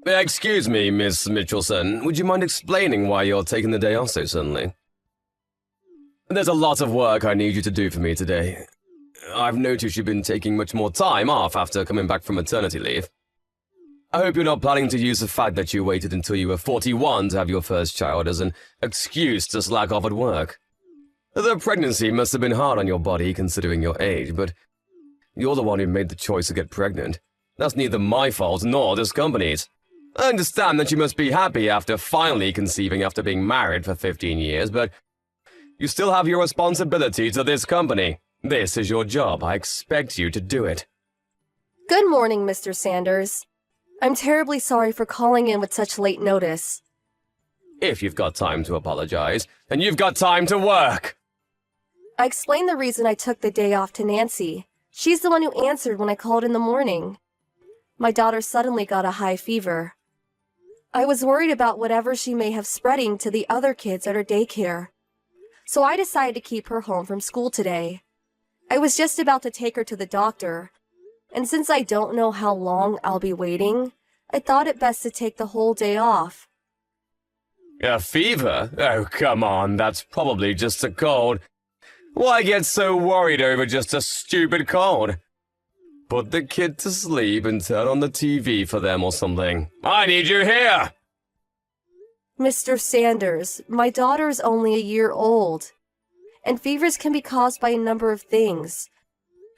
Excuse me, Miss Mitchelson. Would you mind explaining why you're taking the day off so suddenly? There's a lot of work I need you to do for me today. I've noticed you've been taking much more time off after coming back from maternity leave. I hope you're not planning to use the fact that you waited until you were 41 to have your first child as an excuse to slack off at work. The pregnancy must have been hard on your body considering your age, but you're the one who made the choice to get pregnant. That's neither my fault nor this company's. I understand that you must be happy after finally conceiving after being married for 15 years, but you still have your responsibility to this company. This is your job. I expect you to do it. Good morning, Mr. Sanders. I'm terribly sorry for calling in with such late notice. If you've got time to apologize, then you've got time to work. I explained the reason I took the day off to Nancy. She's the one who answered when I called in the morning. My daughter suddenly got a high fever. I was worried about whatever she may have spreading to the other kids at her daycare. So I decided to keep her home from school today. I was just about to take her to the doctor, and since I don't know how long I'll be waiting, I thought it best to take the whole day off. A fever? Oh, come on, that's probably just a cold. Why get so worried over just a stupid cold? Put the kid to sleep and turn on the TV for them or something. I need you here! Mr. Sanders, my daughter is only a year old, and fevers can be caused by a number of things.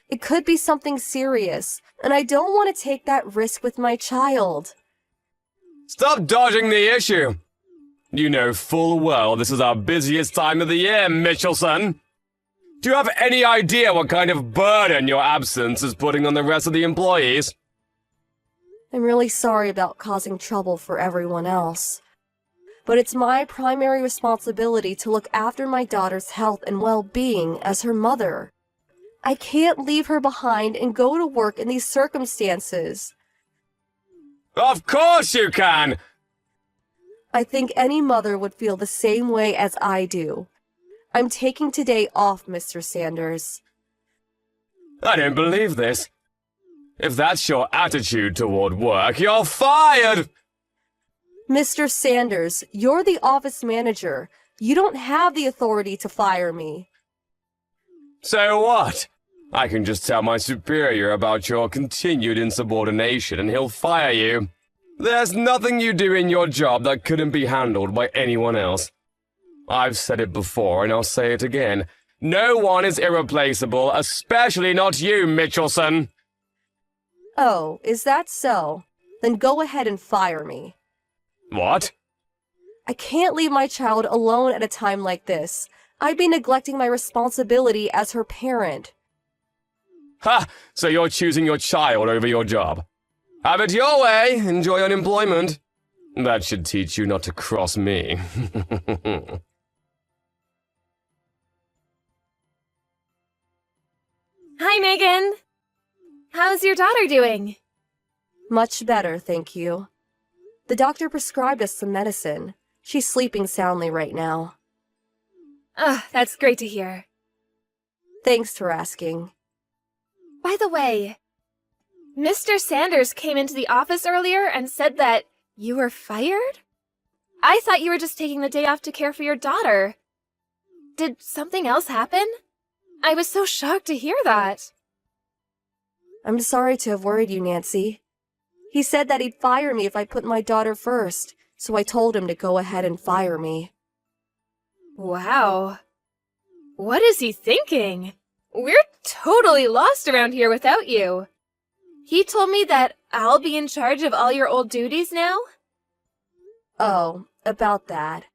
It could be something serious, and I don't want to take that risk with my child. Stop dodging the issue! You know full well this is our busiest time of the year, Mitchelson. Do you have any idea what kind of burden your absence is putting on the rest of the employees? I'm really sorry about causing trouble for everyone else. But it's my primary responsibility to look after my daughter's health and well-being as her mother. I can't leave her behind and go to work in these circumstances. Of course you can! I think any mother would feel the same way as I do. I'm taking today off, Mr. Sanders. I don't believe this. If that's your attitude toward work, you're fired! Mr. Sanders, you're the office manager. You don't have the authority to fire me. So what? I can just tell my superior about your continued insubordination and he'll fire you. There's nothing you do in your job that couldn't be handled by anyone else. I've said it before and I'll say it again. No one is irreplaceable, especially not you, Mitchelson. Oh, is that so? Then go ahead and fire me. What? I can't leave my child alone at a time like this. I'd be neglecting my responsibility as her parent. Ha! So you're choosing your child over your job. Have it your way. Enjoy unemployment. That should teach you not to cross me. Hi, Megan. How's your daughter doing? Much better, thank you. The doctor prescribed us some medicine. She's sleeping soundly right now. That's great to hear. Thanks for asking. By the way, Mr. Sanders came into the office earlier and said that you were fired? I thought you were just taking the day off to care for your daughter. Did something else happen? I was so shocked to hear that. I'm sorry to have worried you, Nancy. He said that he'd fire me if I put my daughter first, so I told him to go ahead and fire me. Wow. What is he thinking? We're totally lost around here without you. He told me that I'll be in charge of all your old duties now? Oh, about that.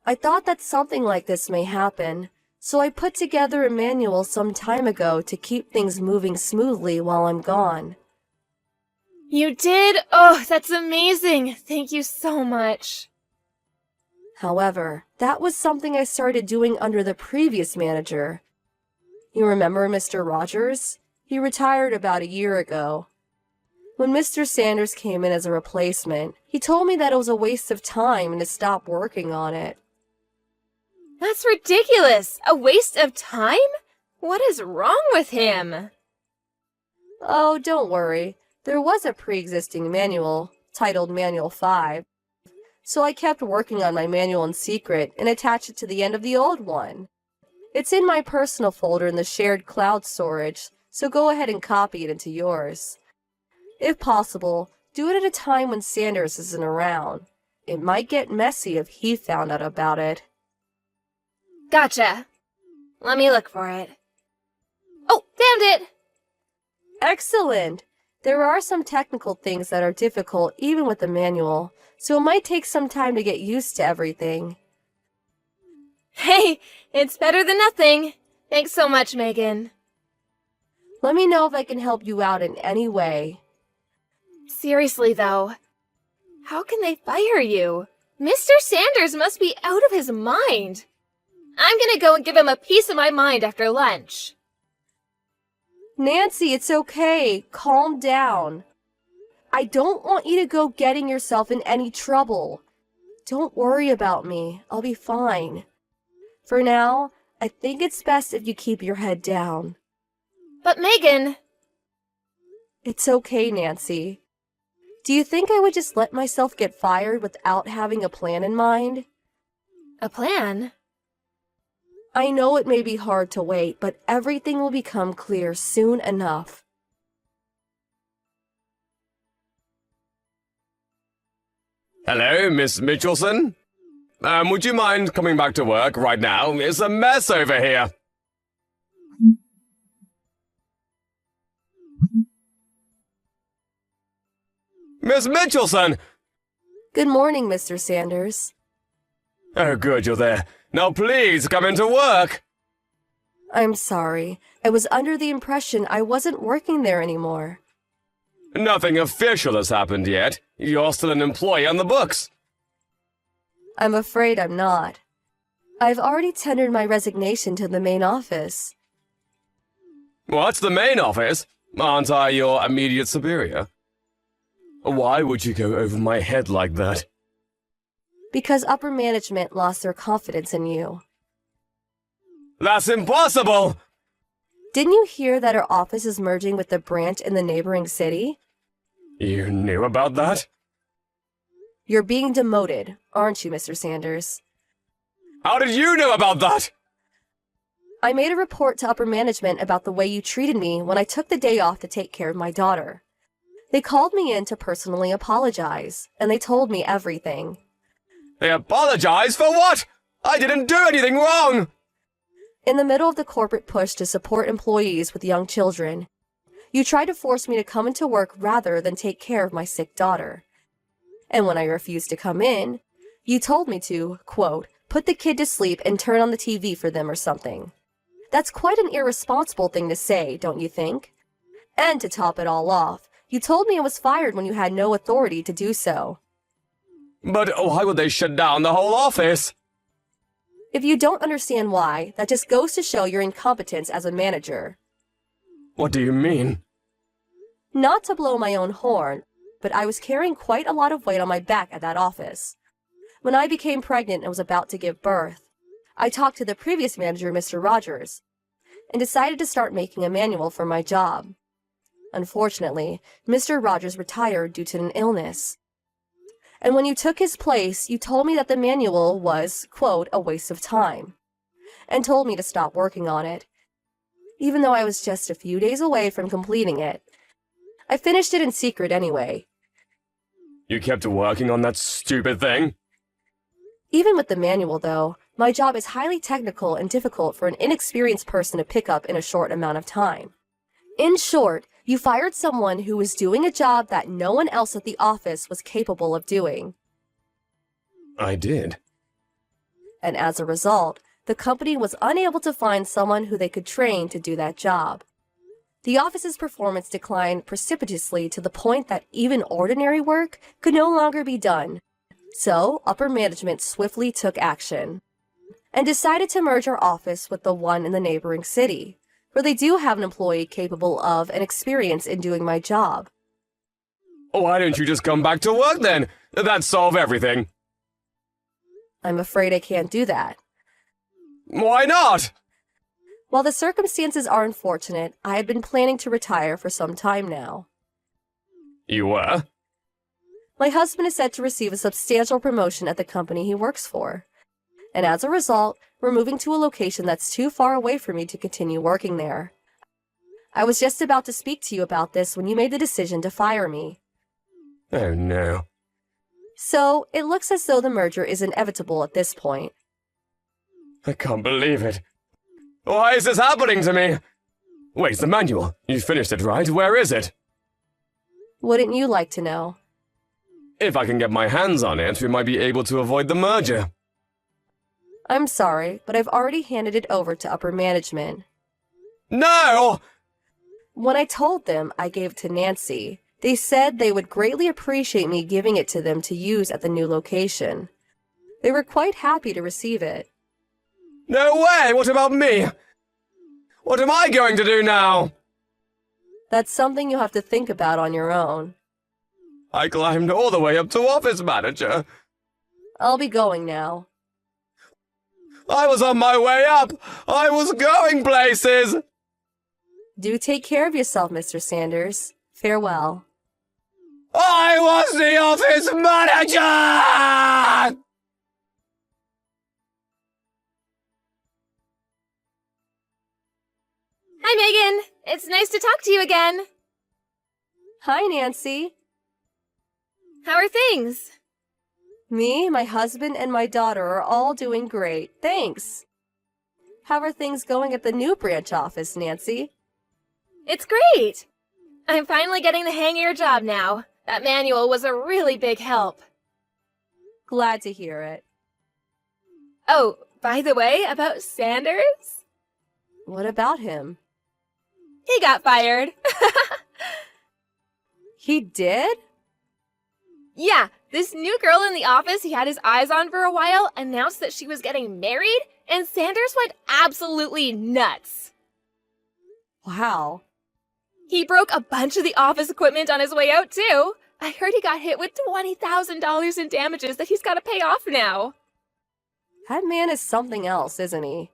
I thought that something like this may happen, so I put together a manual some time ago to keep things moving smoothly while I'm gone. You did? Oh, that's amazing. Thank you so much. However, that was something I started doing under the previous manager. You remember Mr. Rogers? He retired about a year ago. When Mr. Sanders came in as a replacement, he told me that it was a waste of time and to stop working on it. That's ridiculous! A waste of time? What is wrong with him? Oh, don't worry. There was a pre-existing manual. titled Manual 5. So I kept working on my manual in secret and attached it to the end of the old one. It's in my personal folder in the shared cloud storage, so go ahead and copy it into yours. If possible, do it at a time when Sanders isn't around. It might get messy if he found out about it. Gotcha. Let me look for it. Oh, found it! Excellent! There are some technical things that are difficult even with the manual, so it might take some time to get used to everything. Hey, it's better than nothing. Thanks so much, Megan. Let me know if I can help you out in any way. Seriously, though, how can they fire you? Mr. Sanders must be out of his mind. I'm gonna go and give him a piece of my mind after lunch. Nancy, it's okay. Calm down. I don't want you to go getting yourself in any trouble. Don't worry about me. I'll be fine. For now, I think it's best if you keep your head down. But Megan... It's okay, Nancy. Do you think I would just let myself get fired without having a plan in mind? A plan? I know it may be hard to wait, but everything will become clear soon enough. Hello, Miss Mitchelson? Would you mind coming back to work right now? It's a mess over here. Miss Mitchelson! Good morning, Mr. Sanders. Oh, good, you're there. Now please, come into work! I'm sorry. I was under the impression I wasn't working there anymore. Nothing official has happened yet. You're still an employee on the books. I'm afraid I'm not. I've already tendered my resignation to the main office. What's the main office? Aren't I your immediate superior? Why would you go over my head like that? Because upper management lost their confidence in you. That's impossible! Didn't you hear that our office is merging with the branch in the neighboring city? You knew about that? You're being demoted, aren't you, Mr. Sanders? How did you know about that? I made a report to upper management about the way you treated me when I took the day off to take care of my daughter. They called me in to personally apologize, and they told me everything. They apologize for what? I didn't do anything wrong! In the middle of the corporate push to support employees with young children, you tried to force me to come into work rather than take care of my sick daughter. And when I refused to come in, you told me to, quote, put the kid to sleep and turn on the TV for them or something. That's quite an irresponsible thing to say, don't you think? And to top it all off, you told me I was fired when you had no authority to do so. But why would they shut down the whole office? If you don't understand why, that just goes to show your incompetence as a manager. What do you mean? Not to blow my own horn, but I was carrying quite a lot of weight on my back at that office. When I became pregnant and was about to give birth, I talked to the previous manager, Mr. Rogers, and decided to start making a manual for my job. Unfortunately, Mr. Rogers retired due to an illness. And when you took his place, you told me that the manual was, quote, a waste of time, and told me to stop working on it. Even though I was just a few days away from completing it, I finished it in secret anyway. You kept working on that stupid thing? Even with the manual, though, my job is highly technical and difficult for an inexperienced person to pick up in a short amount of time. In short, you fired someone who was doing a job that no one else at the office was capable of doing. I did. And as a result, the company was unable to find someone who they could train to do that job. The office's performance declined precipitously to the point that even ordinary work could no longer be done. So, upper management swiftly took action and decided to merge our office with the one in the neighboring city, where they do have an employee capable of and experienced in doing my job. Why don't you just come back to work then? That'd solve everything. I'm afraid I can't do that. Why not? While the circumstances are unfortunate, I had been planning to retire for some time now. You were? My husband is set to receive a substantial promotion at the company he works for. And as a result, we're moving to a location that's too far away for me to continue working there. I was just about to speak to you about this when you made the decision to fire me. Oh no. So, it looks as though the merger is inevitable at this point. I can't believe it. Why is this happening to me? Wait, the manual. You finished it, right? Where is it? Wouldn't you like to know? If I can get my hands on it, we might be able to avoid the merger. I'm sorry, but I've already handed it over to upper management. No! When I told them I gave it to Nancy, they said they would greatly appreciate me giving it to them to use at the new location. They were quite happy to receive it. No way! What about me? What am I going to do now? That's something you'll have to think about on your own. I climbed all the way up to office manager. I'll be going now. I was on my way up! I was going places! Do take care of yourself, Mr. Sanders. Farewell. I was the office manager! Hi, Megan. It's nice to talk to you again. Hi, Nancy. How are things? Me, my husband, and my daughter are all doing great, thanks. How are things going at the new branch office, Nancy? It's great. I'm finally getting the hang of your job now. That manual was a really big help. Glad to hear it. Oh, by the way, about Sanders? What about him? He got fired. He did? Yeah, this new girl in the office he had his eyes on for a while announced that she was getting married, and Sanders went absolutely nuts. Wow. He broke a bunch of the office equipment on his way out, too. I heard he got hit with $20,000 in damages that he's got to pay off now. That man is something else, isn't he?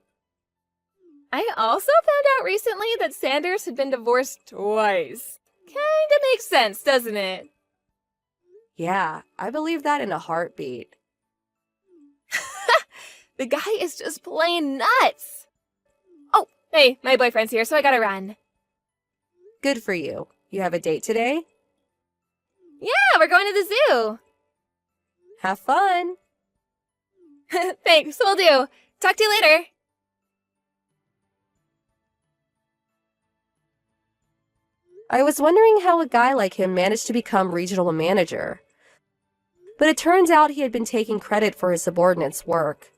I also found out recently that Sanders had been divorced twice. Kinda makes sense, doesn't it? Yeah, I believe that in a heartbeat. The guy is just plain nuts. Oh, hey, my boyfriend's here, so I gotta run. Good for you. You have a date today? Yeah, we're going to the zoo. Have fun. Thanks, will do. Talk to you later. I was wondering how a guy like him managed to become regional manager. But it turns out he had been taking credit for his subordinates' work.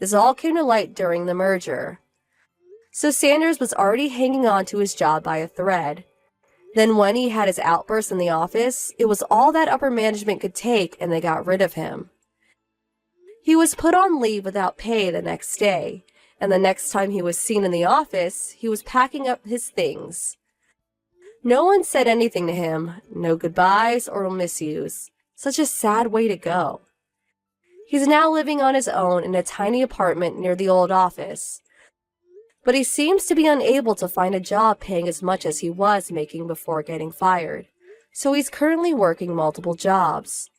This all came to light during the merger. So Sanders was already hanging on to his job by a thread. Then when he had his outburst in the office, it was all that upper management could take and they got rid of him. He was put on leave without pay the next day, and the next time he was seen in the office, he was packing up his things. No one said anything to him, no goodbyes or miss yous. Such a sad way to go. He's now living on his own in a tiny apartment near the old office. But he seems to be unable to find a job paying as much as he was making before getting fired. So he's currently working multiple jobs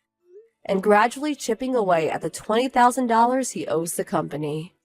and gradually chipping away at the $20,000 he owes the company.